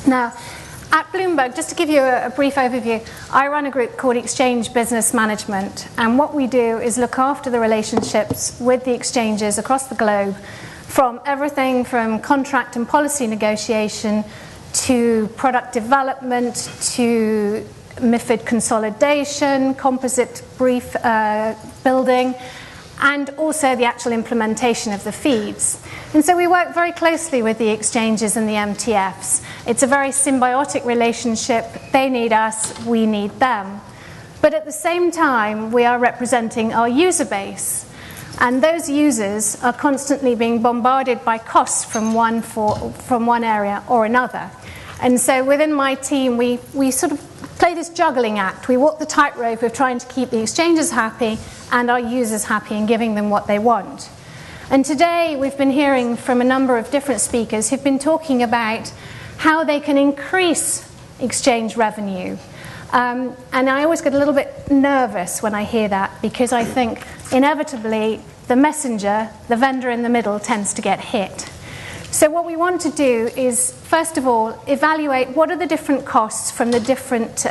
Now, at Bloomberg, just to give you a brief overview, I run a group called Exchange Business Management, and what we do is look after the relationships with the exchanges across the globe, from everything from contract and policy negotiation to product development to MiFID consolidation, composite brief building, and also the actual implementation of the feeds. And so we work very closely with the exchanges and the MTFs. It's a very symbiotic relationship. They need us, we need them. But at the same time, we are representing our user base. And those users are constantly being bombarded by costs from one area or another. And so within my team, we sort of play this juggling act. We walk the tightrope of trying to keep the exchanges happy and our users happy and giving them what they want. And today we've been hearing from a number of different speakers who've been talking about how they can increase exchange revenue. And I always get a little bit nervous when I hear that, because I think inevitably the messenger, the vendor in the middle, tends to get hit. So what we want to do is, first of all, evaluate what are the different costs from the different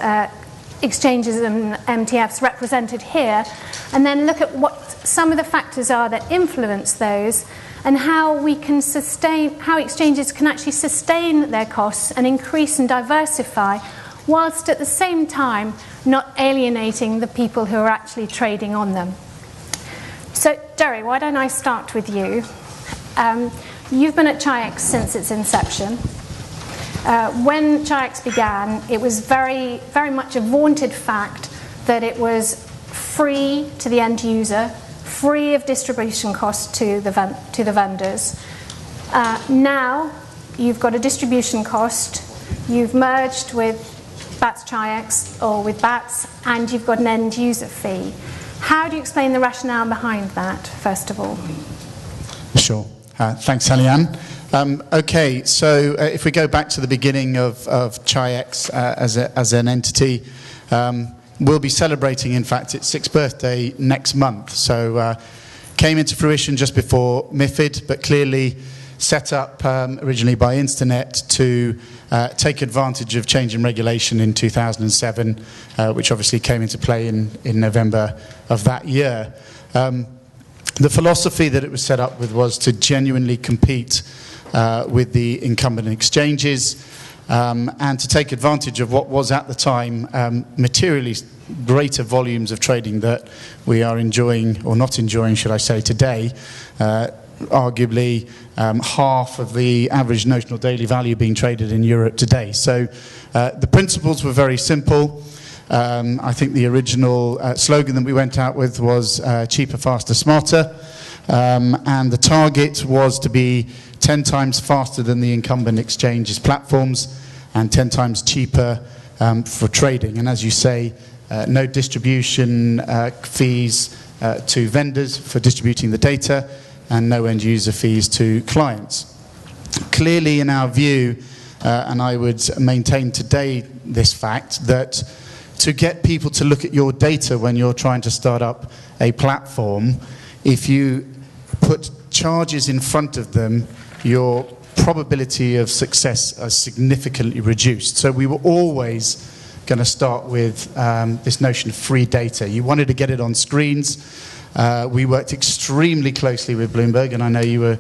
exchanges and MTFs represented here, and then look at what some of the factors are that influence those, and how we can sustain, how exchanges can actually sustain their costs and increase and diversify, whilst at the same time not alienating the people who are actually trading on them. So, Jerry, why don't I start with you? You've been at Chi-X since its inception. When Chi-X began, it was very, very much a vaunted fact that it was free to the end user, free of distribution costs to the vendors. Now, you've got a distribution cost, you've merged with BATS Chi-X or with BATS, and you've got an end user fee. How do you explain the rationale behind that, first of all? Sure. Thanks, Sallianne. Okay, so if we go back to the beginning of Chi-X as an entity, we'll be celebrating, in fact, its 6th birthday next month. So came into fruition just before MiFID, but clearly set up originally by Instinet to take advantage of change in regulation in 2007, which obviously came into play in November of that year. The philosophy that it was set up with was to genuinely compete with the incumbent exchanges and to take advantage of what was at the time materially greater volumes of trading that we are enjoying, or not enjoying, should I say, today. Arguably half of the average notional daily value being traded in Europe today. So the principles were very simple. I think the original slogan that we went out with was cheaper, faster, smarter. And the target was to be 10 times faster than the incumbent exchanges platforms and 10 times cheaper for trading. And as you say, no distribution fees to vendors for distributing the data, and no end user fees to clients. Clearly, in our view, and I would maintain today this fact, that to get people to look at your data when you're trying to start up a platform, if you put charges in front of them, your probability of success is significantly reduced. So we were always going to start with this notion of free data. You wanted to get it on screens. We worked extremely closely with Bloomberg, and I know you were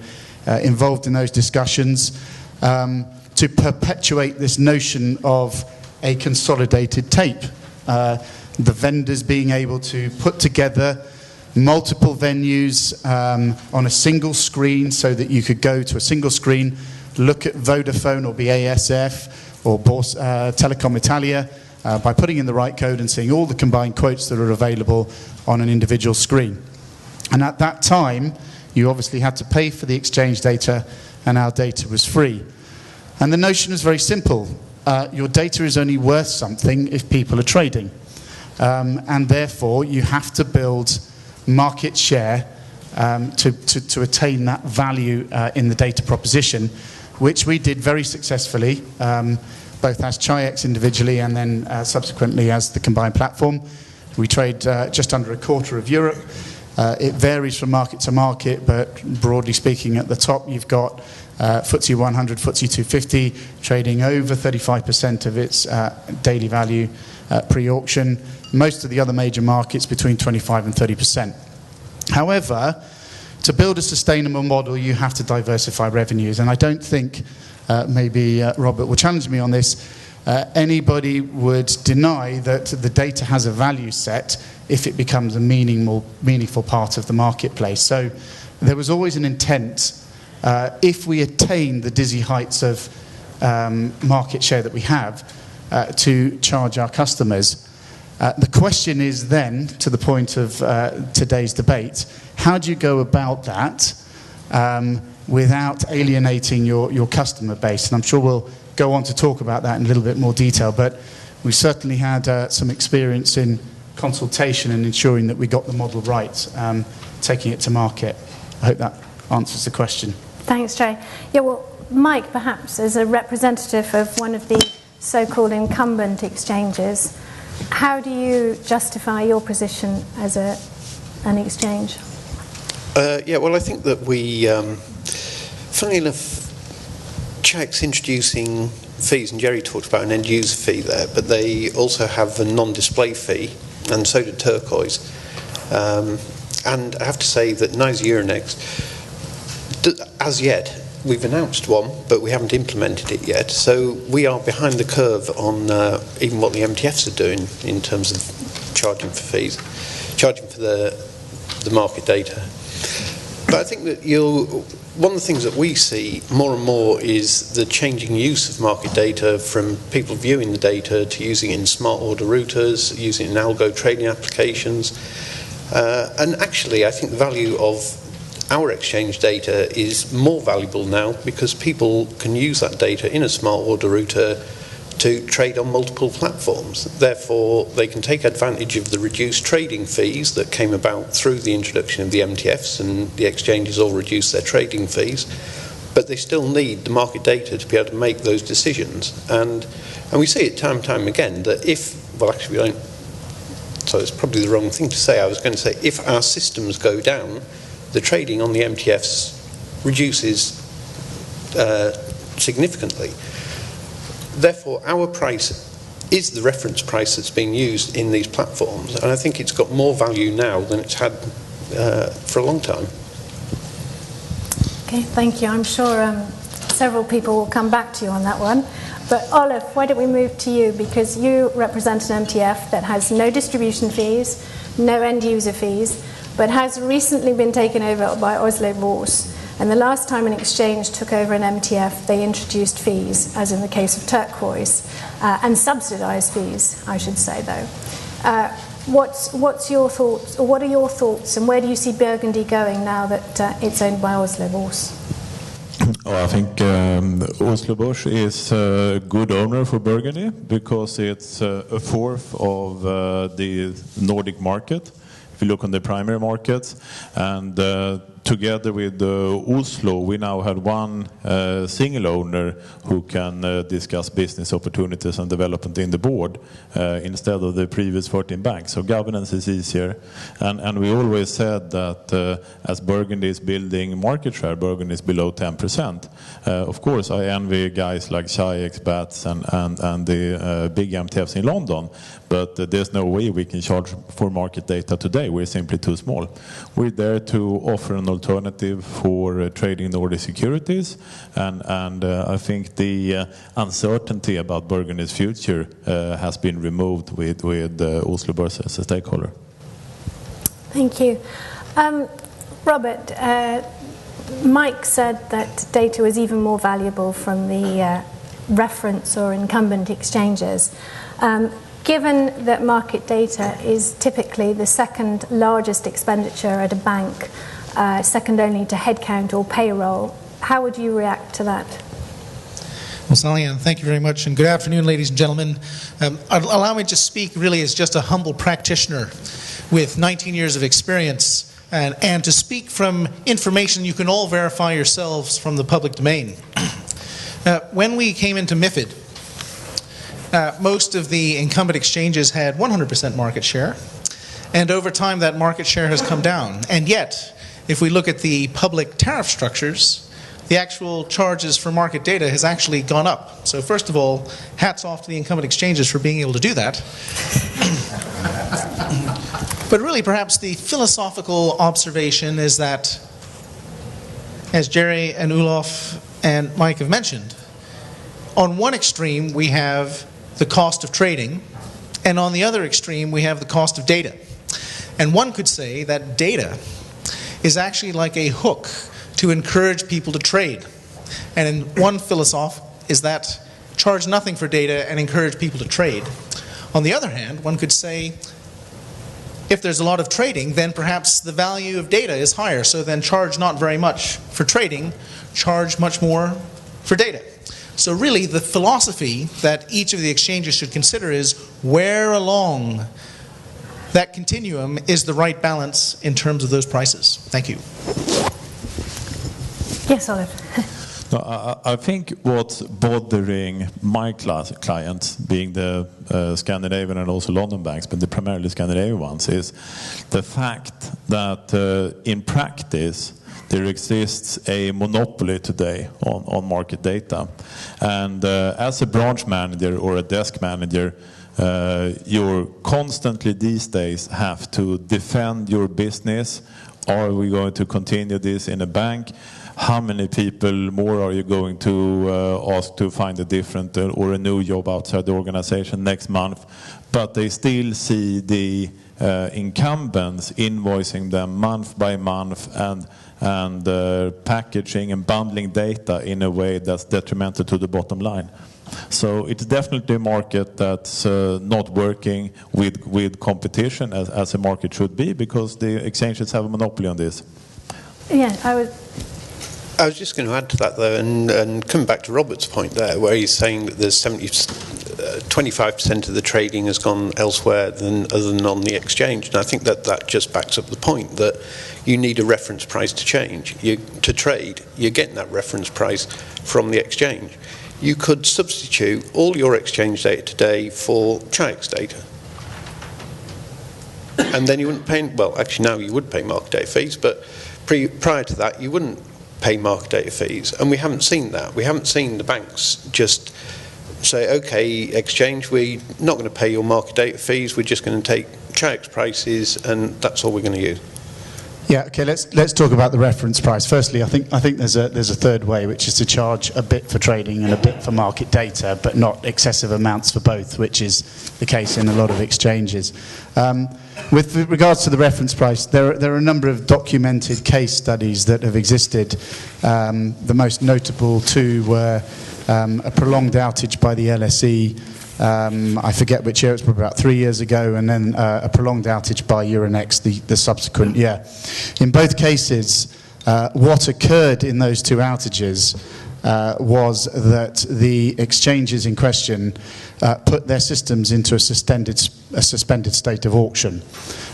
involved in those discussions, to perpetuate this notion of a consolidated tape. The vendors being able to put together multiple venues on a single screen, so that you could go to a single screen, look at Vodafone or BASF or Telecom Italia by putting in the right code and seeing all the combined quotes that are available on an individual screen. And at that time, you obviously had to pay for the exchange data, and our data was free. And the notion was very simple. Your data is only worth something if people are trading. And therefore, you have to build market share to attain that value in the data proposition, which we did very successfully, both as Chi-X individually and then subsequently as the combined platform. We trade just under a quarter of Europe. It varies from market to market, but broadly speaking, at the top you've got FTSE 100, FTSE 250 trading over 35% of its daily value pre-auction. Most of the other major markets between 25 and 30%. However, to build a sustainable model, you have to diversify revenues. And I don't think, maybe Robert will challenge me on this, anybody would deny that the data has a value set if it becomes a meaningful part of the marketplace. So there was always an intent, if we attain the dizzy heights of market share that we have, to charge our customers. The question is then, to the point of today's debate, how do you go about that without alienating your customer base? And I'm sure we'll go on to talk about that in a little bit more detail, but we certainly had some experience in consultation and ensuring that we got the model right, taking it to market. I hope that answers the question. Thanks, Jay. Yeah, well, Mike, perhaps as a representative of one of the so-called incumbent exchanges, how do you justify your position as an exchange? Yeah, well, I think that we, funnily enough, Czech's introducing fees, and Jerry talked about an end-user fee there, but they also have a non-display fee, and so did Turquoise. And I have to say that NYSE Euronext, as yet, we've announced one, but we haven't implemented it yet. So we are behind the curve on even what the MTFs are doing in terms of charging for fees, charging for the market data. But I think that one of the things that we see more and more is the changing use of market data from people viewing the data to using it in smart order routers, using it in algo trading applications. And actually, I think the value of our exchange data is more valuable now because people can use that data in a smart order router to trade on multiple platforms. Therefore, they can take advantage of the reduced trading fees that came about through the introduction of the MTFs, and the exchanges all reduced their trading fees, but they still need the market data to be able to make those decisions. And we see it time and time again that actually we don't, so it's probably the wrong thing to say. I was going to say, if our systems go down, the trading on the MTFs reduces significantly. Therefore, our price is the reference price that's being used in these platforms, and I think it's got more value now than it's had for a long time. Okay, thank you. I'm sure several people will come back to you on that one. But Olof, why don't we move to you, because you represent an MTF that has no distribution fees, no end-user fees, but has recently been taken over by Oslo Børs. And the last time an exchange took over an MTF, they introduced fees, as in the case of Turquoise, and subsidized fees, I should say, though. What's your thoughts, or what are your thoughts, and where do you see Burgundy going now that it's owned by Oslo Børs? I think Oslo Børs is a good owner for Burgundy because it's a fourth of the Nordic market. If you look on the primary markets, and together with Oslo, we now have one single owner who can discuss business opportunities and development in the board instead of the previous 14 banks. So governance is easier. And we always said that as Burgundy is building market share, Burgundy is below 10%. Of course, I envy guys like Chi-X, Bats, and the big MTFs in London. But there's no way we can charge for market data today. We're simply too small. We're there to offer an alternative for trading Nordic securities, and I think the uncertainty about Burgundy's future has been removed with Oslo Børs as a stakeholder. Thank you. Robert, Mike said that data was even more valuable from the reference or incumbent exchanges. Given that market data is typically the second largest expenditure at a bank, second only to headcount or payroll, how would you react to that? Well, Sallianne, thank you very much, and good afternoon, ladies and gentlemen. Allow me to speak really as just a humble practitioner with 19 years of experience, and to speak from information you can all verify yourselves from the public domain. When we came into MiFID, most of the incumbent exchanges had 100% market share, And over time, that market share has come down. And yet, if we look at the public tariff structures, the actual charges for market data has actually gone up. So first of all, hats off to the incumbent exchanges for being able to do that. But really, perhaps the philosophical observation is that, as Jerry and Olof and Mike have mentioned, on one extreme we have the cost of trading, and on the other extreme we have the cost of data. And one could say that data is actually like a hook to encourage people to trade. And in one philosophy is that charge nothing for data and encourage people to trade. On the other hand, one could say if there's a lot of trading, then perhaps the value of data is higher, so then charge not very much for trading, charge much more for data. So really the philosophy that each of the exchanges should consider is where along that continuum is the right balance in terms of those prices. Thank you. Yes, Olof. No, I think what's bothering my clients, being the Scandinavian and also London banks, but the primarily Scandinavian ones, is the fact that in practice there exists a monopoly today on market data. And as a branch manager or a desk manager, you constantly these days have to defend your business. Are we going to continue this in a bank? How many people more are you going to ask to find a different or a new job outside the organization next month? But they still see the incumbents invoicing them month by month and packaging and bundling data in a way that's detrimental to the bottom line. So it's definitely a market that's not working with competition as a market should be, because the exchanges have a monopoly on this. Yeah, I was just going to add to that, though, and come back to Robert's point there, where he's saying that there's 25% of the trading has gone elsewhere other than on the exchange. And I think that just backs up the point that you need a reference price to to trade. You're getting that reference price from the exchange. You could substitute all your exchange data today for Chi-X data. And then you wouldn't pay, well, actually now you would pay market data fees, but prior to that you wouldn't pay market data fees. And we haven't seen that. We haven't seen the banks just say, okay, exchange, we're not going to pay your market data fees, we're just going to take Chi-X prices and that's all we're going to use. Yeah, okay, let's talk about the reference price. Firstly, I think there's a third way, which is to charge a bit for trading and a bit for market data, but not excessive amounts for both, which is the case in a lot of exchanges. With regards to the reference price, there are a number of documented case studies that have existed. The most notable two were a prolonged outage by the LSE. I forget which year, it was probably about 3 years ago, and then a prolonged outage by Euronext the subsequent year. In both cases, what occurred in those two outages was that the exchanges in question put their systems into a suspended state of auction.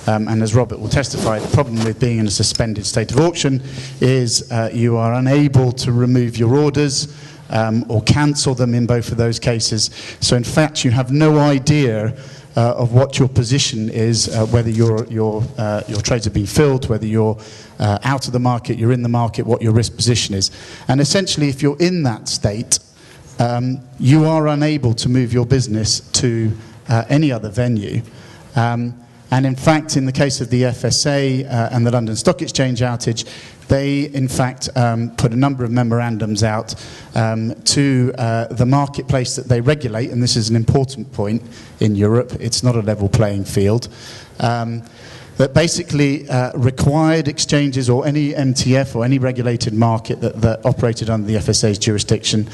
And as Robert will testify, the problem with being in a suspended state of auction is you are unable to remove your orders or cancel them in both of those cases. So in fact, you have no idea of what your position is, whether your trades have been filled, whether you're out of the market, you're in the market, what your risk position is. And essentially, if you're in that state, you are unable to move your business to any other venue. And in fact, in the case of the FSA and the London Stock Exchange outage, they in fact put a number of memorandums out to the marketplace that they regulate, and this is an important point in Europe, it's not a level playing field, that basically required exchanges or any MTF or any regulated market that operated under the FSA's jurisdiction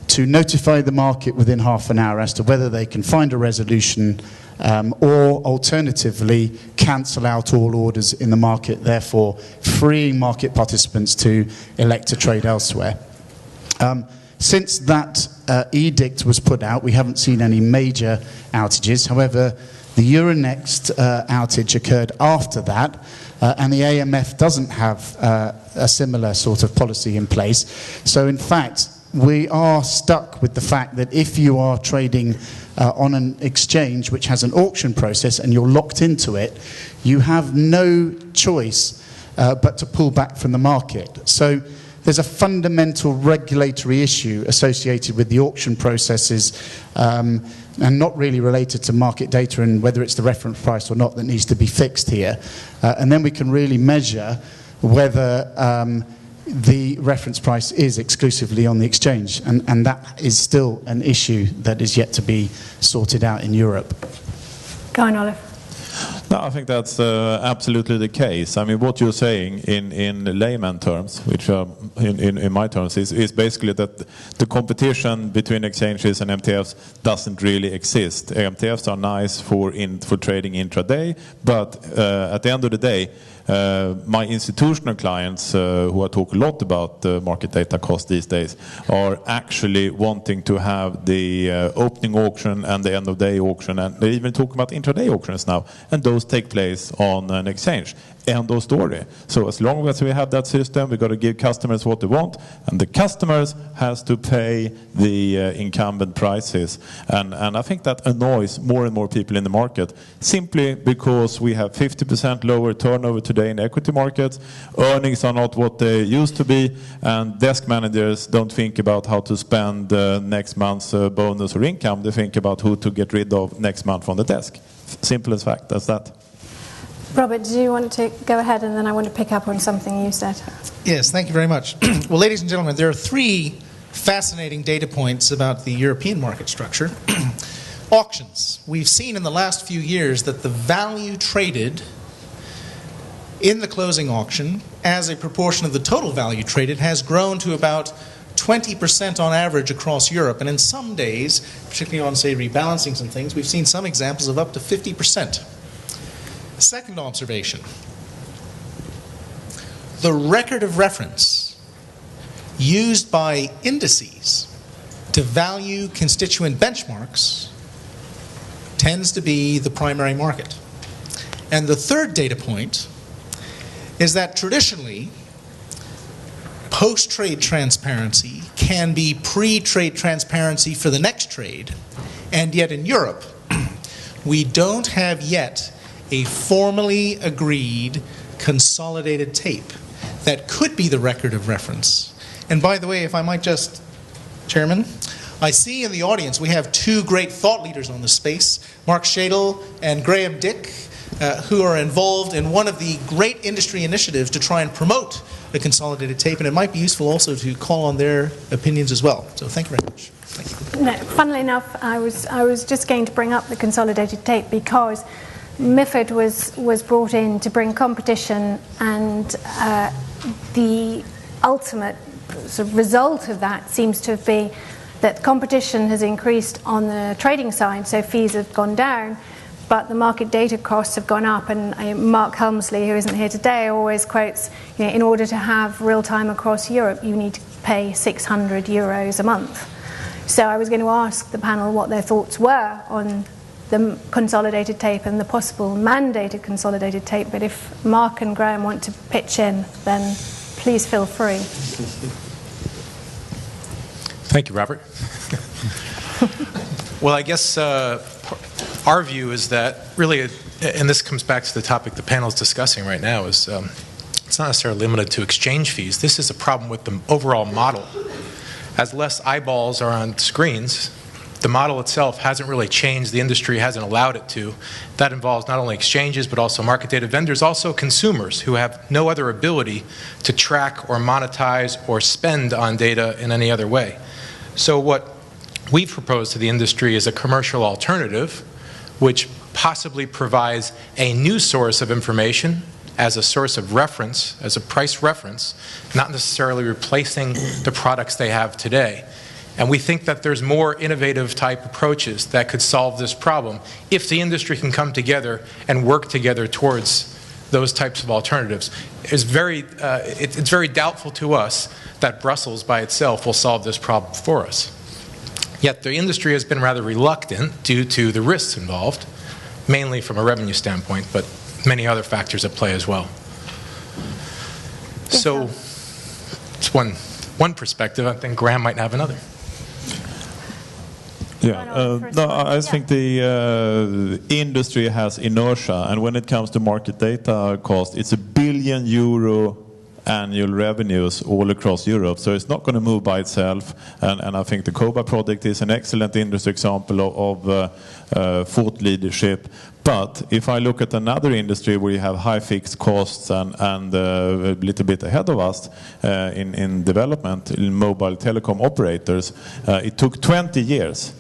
to notify the market within half an hour as to whether they can find a resolution or alternatively cancel out all orders in the market, therefore freeing market participants to elect to trade elsewhere. Since that edict was put out, we haven't seen any major outages. However, the Euronext outage occurred after that, and the AMF doesn't have a similar sort of policy in place. So in fact, we are stuck with the fact that if you are trading on an exchange which has an auction process and you're locked into it, you have no choice but to pull back from the market. So there's a fundamental regulatory issue associated with the auction processes and not really related to market data and whether it's the reference price or not that needs to be fixed here. And then we can really measure whether the reference price is exclusively on the exchange. And that is still an issue that is yet to be sorted out in Europe. Go on, Olof. No, I think that's absolutely the case. I mean, what you're saying in layman terms, which in my terms, is basically that the competition between exchanges and MTFs doesn't really exist. MTFs are nice for trading intraday, but at the end of the day, my institutional clients, who I talk a lot about market data cost these days, are actually wanting to have the opening auction and the end of day auction, and they even talk about intraday auctions now, and those take place on an exchange. End of story. So as long as we have that system, we've got to give customers what they want, and the customers has to pay the incumbent prices. And I think that annoys more and more people in the market, simply because we have 50% lower turnover today in equity markets, earnings are not what they used to be, and desk managers don't think about how to spend next month's bonus or income. They think about who to get rid of next month from the desk. Simple as fact, that's that. Robert, do you want to go ahead, and then I want to pick up on something you said? Yes, thank you very much. Well, ladies and gentlemen, there are three fascinating data points about the European market structure. Auctions. We've seen in the last few years that the value traded in the closing auction as a proportion of the total value traded has grown to about 20% on average across Europe. And in some days, particularly on, say, rebalancing some things, we've seen some examples of up to 50%. Second observation, the record of reference used by indices to value constituent benchmarks tends to be the primary market. And the third data point is that traditionally, post-trade transparency can be pre-trade transparency for the next trade, and yet in Europe, we don't have yet a formally agreed consolidated tape that could be the record of reference. And by the way, if I might just, Chairman, I see in the audience we have two great thought leaders on this space, Mark Shadle and Graham Dick, who are involved in one of the great industry initiatives to try and promote a consolidated tape, and it might be useful also to call on their opinions as well. So thank you very much. Thank you. No, funnily enough, I was just going to bring up the consolidated tape because MiFID was brought in to bring competition, and the ultimate sort of result of that seems to be that competition has increased on the trading side, so fees have gone down, but the market data costs have gone up. And Mark Helmsley, who isn't here today, always quotes, in order to have real time across Europe, you need to pay 600 euros a month. So I was going to ask the panel what their thoughts were on the consolidated tape and the possible mandated consolidated tape, but if Mark and Graham want to pitch in, then please feel free. Thank you, Robert. Well, I guess our view is that really, and this comes back to the topic the panel is discussing right now, is it's not necessarily limited to exchange fees. This is a problem with the overall model. As less eyeballs are on screens, the model itself hasn't really changed. The industry hasn't allowed it to. That involves not only exchanges, but also market data vendors, also consumers who have no other ability to track or monetize or spend on data in any other way. So what we've proposed to the industry is a commercial alternative, which possibly provides a new source of information as a source of reference, as a price reference, not necessarily replacing the products they have today. And we think that there's more innovative type approaches that could solve this problem if the industry can come together and work together towards those types of alternatives. It's very doubtful to us that Brussels by itself will solve this problem for us. Yet the industry has been rather reluctant due to the risks involved, mainly from a revenue standpoint, but many other factors at play as well. So it's one one perspective. I think Graham might have another. Yeah, no, I think the industry has inertia, and when it comes to market data cost, it's €1 billion annual revenues all across Europe, so it's not going to move by itself. And I think the COBA project is an excellent industry example of thought leadership. But if I look at another industry where you have high fixed costs and a little bit ahead of us in development, in mobile telecom operators, it took 20 years.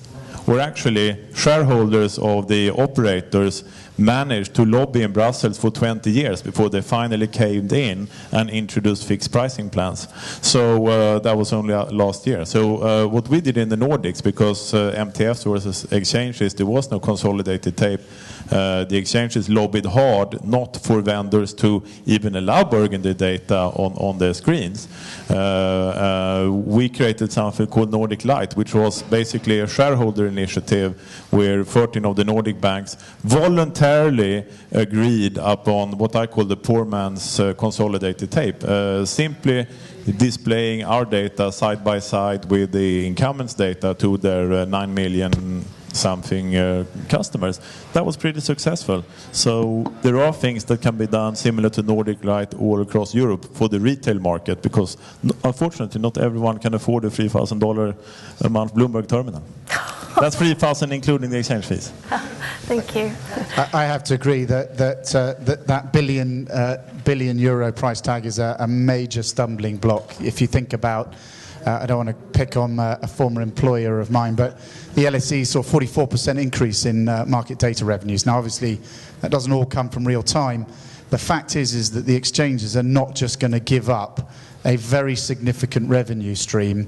Where actually shareholders of the operators managed to lobby in Brussels for 20 years before they finally caved in and introduced fixed pricing plans. So that was only last year. So what we did in the Nordics, because MTFs versus exchanges, there was no consolidated tape. The exchanges lobbied hard not for vendors to even allow Burgundy data on their screens. We created something called Nordic Light, which was basically a shareholder initiative where 13 of the Nordic banks voluntarily agreed upon what I call the poor man's consolidated tape, simply displaying our data side by side with the incumbents' data to their 9 million something customers. That was pretty successful. So there are things that can be done similar to Nordic Light all across Europe for the retail market, because unfortunately not everyone can afford a $3,000 a month Bloomberg terminal. That's $3,000 including the exchange fees. Thank you. I have to agree that billion euro price tag is a major stumbling block. If you think about, I don't want to pick on a former employer of mine, but the LSE saw 44% increase in market data revenues. Now, obviously, that doesn't all come from real time. The fact is that the exchanges are not just going to give up a very significant revenue stream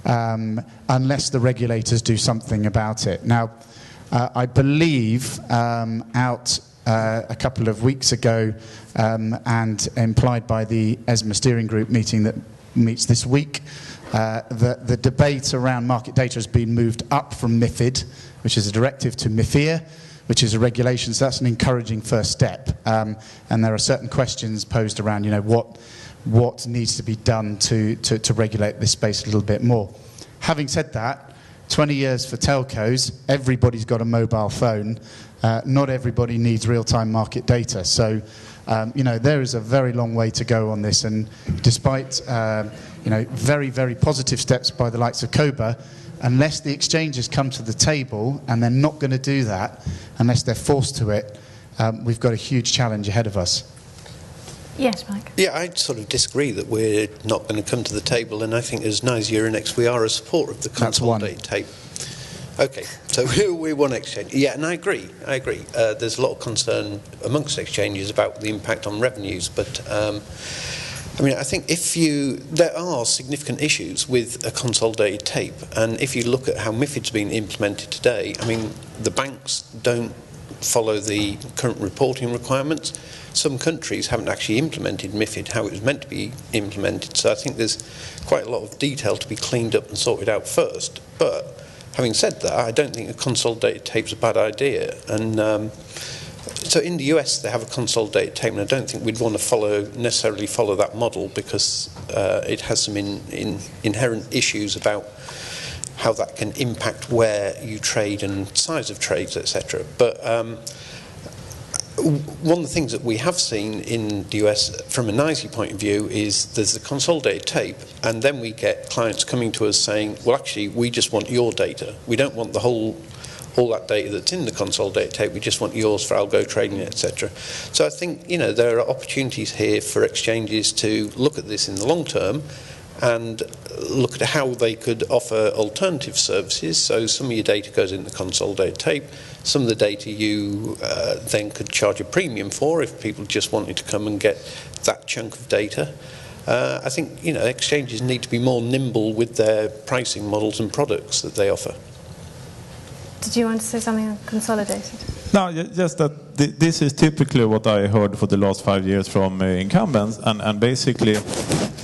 unless the regulators do something about it. Now, I believe out a couple of weeks ago and implied by the ESMA steering group meeting that meets this week, the debate around market data has been moved up from MiFID, which is a directive, to MiFIR, which is a regulation. So that's an encouraging first step. And there are certain questions posed around, what needs to be done to regulate this space a little bit more. Having said that, 20 years for telcos, everybody's got a mobile phone. Not everybody needs real-time market data. So, there is a very long way to go on this. And despite, very, very positive steps by the likes of COBA, unless the exchanges come to the table, and they're not going to do that unless they're forced to it, we've got a huge challenge ahead of us. Yes, Mike. Yeah, I sort of disagree that we're not going to come to the table, and I think as NYSE Euronext we are a supporter of the Consolidated tape. Okay, so we're one exchange. Yeah, and I agree. There's a lot of concern amongst exchanges about the impact on revenues, but I think there are significant issues with a consolidated tape, and if you look at how MiFID's been implemented today, the banks don't follow the current reporting requirements. Some countries haven't actually implemented MiFID how it was meant to be implemented, so I think there's quite a lot of detail to be cleaned up and sorted out first. But having said that, I don't think a consolidated tape's a bad idea. And so in the US they have a consolidated tape, and I don't think we'd want to necessarily follow that model, because it has some inherent issues about how that can impact where you trade and size of trades, etc. But one of the things that we have seen in the US from a NYSE point of view is there's the consolidated tape, and then we get clients coming to us saying, well, actually, we just want your data. We don't want all that data that's in the consolidated tape. We just want yours for algo trading, etc. So I think, there are opportunities here for exchanges to look at this in the long term and look at how they could offer alternative services. So some of your data goes in the consolidated tape. Some of the data you then could charge a premium for if people just wanted to come and get that chunk of data. I think, exchanges need to be more nimble with their pricing models and products that they offer. Did you want to say something on Consolidated? No, just that this is typically what I heard for the last 5 years from incumbents, and basically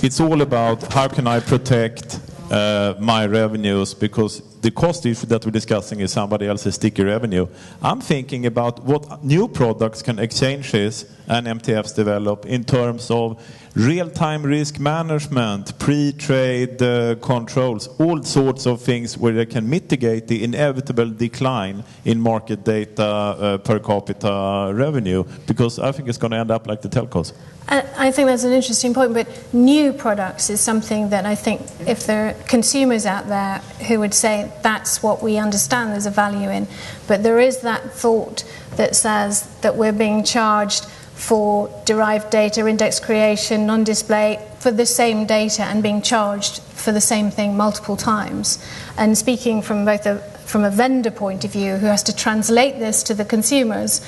it's all about how can I protect my revenues, because the cost issue that we're discussing is somebody else's sticky revenue. I'm thinking about what new products can exchanges and MTFs develop in terms of real-time risk management, pre-trade controls, all sorts of things where they can mitigate the inevitable decline in market data per capita revenue, because I think it's going to end up like the telcos. I think that's an interesting point, but new products is something that I think if there are consumers out there who would say that's what we understand there's a value in, but there is that thought that says that we're being charged for derived data, index creation, non-display, for the same data and being charged for the same thing multiple times. And speaking from from a vendor point of view who has to translate this to the consumers,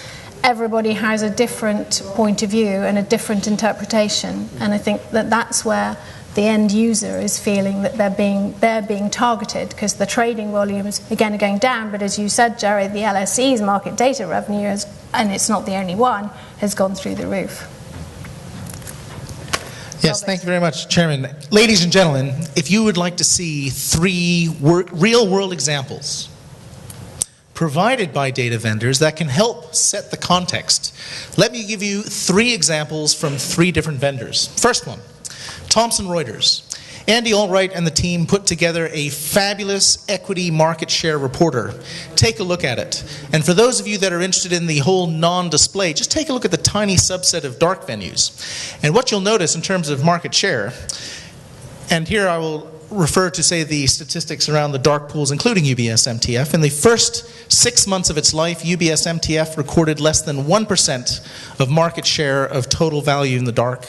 everybody has a different point of view and a different interpretation. And I think that that's where the end user is feeling that they're being targeted, because the trading volumes, again, are going down. But as you said, Jerry, the LSE's market data revenue, and it's not the only one, has gone through the roof. Yes, thank you very much, Chairman. Ladies and gentlemen, if you would like to see 3 real-world examples provided by data vendors that can help set the context, let me give you 3 examples from 3 different vendors. First one, Thomson Reuters. Andy Allwright and the team put together a fabulous equity market share reporter. Take a look at it. And for those of you that are interested in the whole non-display, just take a look at the tiny subset of dark venues. And what you'll notice in terms of market share, and here I will refer to, say, the statistics around the dark pools, including UBS MTF. In the first 6 months of its life, UBS MTF recorded less than 1% of market share of total value in the dark.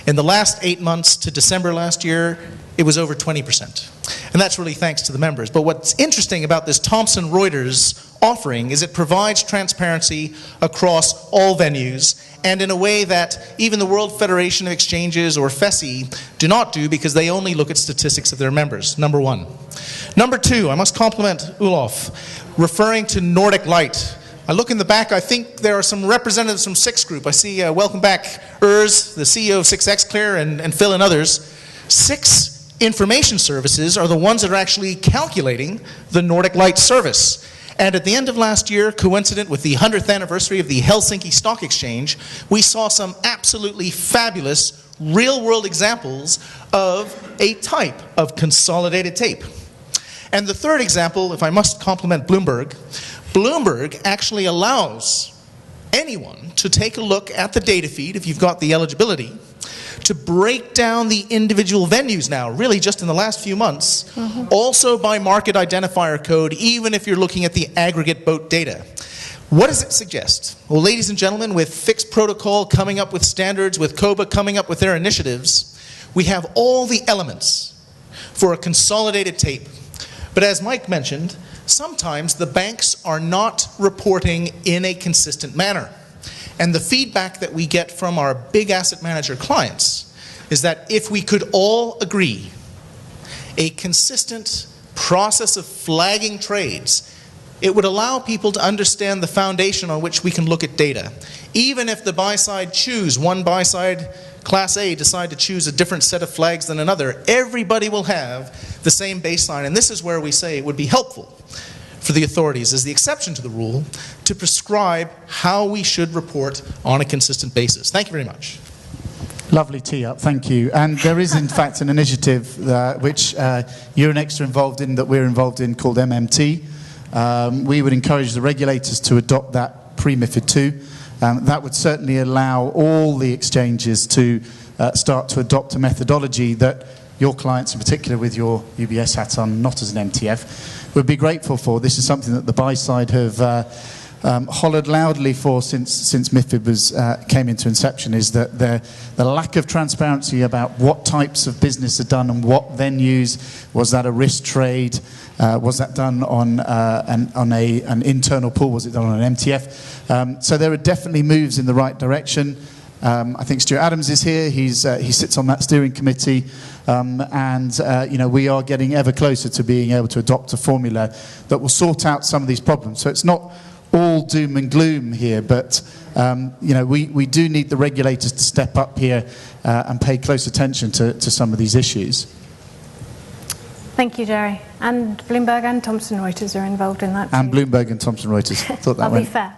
In the last 8 months to December last year, it was over 20%. And that's really thanks to the members. But what's interesting about this Thomson Reuters offering is it provides transparency across all venues, and in a way that even the World Federation of Exchanges or FESI do not do, because they only look at statistics of their members, number 1. Number 2, I must compliment Olof, referring to Nordic Light. I look in the back, I think there are some representatives from Six Group. I see, welcome back, Urs, the CEO of 6xClear, and Phil and others. 6 information services are the ones that are actually calculating the Nordic Light service. And at the end of last year, coincident with the 100th anniversary of the Helsinki Stock Exchange, we saw some absolutely fabulous real-world examples of a type of consolidated tape. And the third example, if I must compliment Bloomberg, Bloomberg actually allows anyone to take a look at the data feed, if you've got the eligibility, to break down the individual venues now, really just in the last few months, also by market identifier code, even if you're looking at the aggregate boat data. What does it suggest? Well, ladies and gentlemen, with Fixed Protocol coming up with standards, with COBA coming up with their initiatives, we have all the elements for a consolidated tape. But as Mike mentioned, sometimes the banks are not reporting in a consistent manner. And the feedback that we get from our big asset manager clients is that if we could all agree a consistent process of flagging trades, it would allow people to understand the foundation on which we can look at data. Even if the buy side one buy side, Class A, decide to choose a different set of flags than another, everybody will have the same baseline. And this is where we say it would be helpful for the authorities, as the exception to the rule, to prescribe how we should report on a consistent basis. Thank you very much. Lovely tee up, thank you. And there is in fact an initiative which Euronext are involved in, that we're involved in, called MMT. We would encourage the regulators to adopt that pre-MiFID II. That would certainly allow all the exchanges to start to adopt a methodology that your clients, in particular with your UBS hat on, not as an MTF, would be grateful for. This is something that the buy side have hollered loudly for since MiFID came into inception, is that the lack of transparency about what types of business are done and what venues. Was that a risk trade? Was that done on an internal pool? Was it done on an MTF? So there are definitely moves in the right direction. I think Stuart Adams is here. He sits on that steering committee, and we are getting ever closer to being able to adopt a formula that will sort out some of these problems. So it's not all doom and gloom here, but we do need the regulators to step up here and pay close attention to some of these issues. Thank you, Jerry. And Bloomberg and Thomson Reuters are involved in that too. And Bloomberg and Thomson Reuters. I thought that I'll be fair.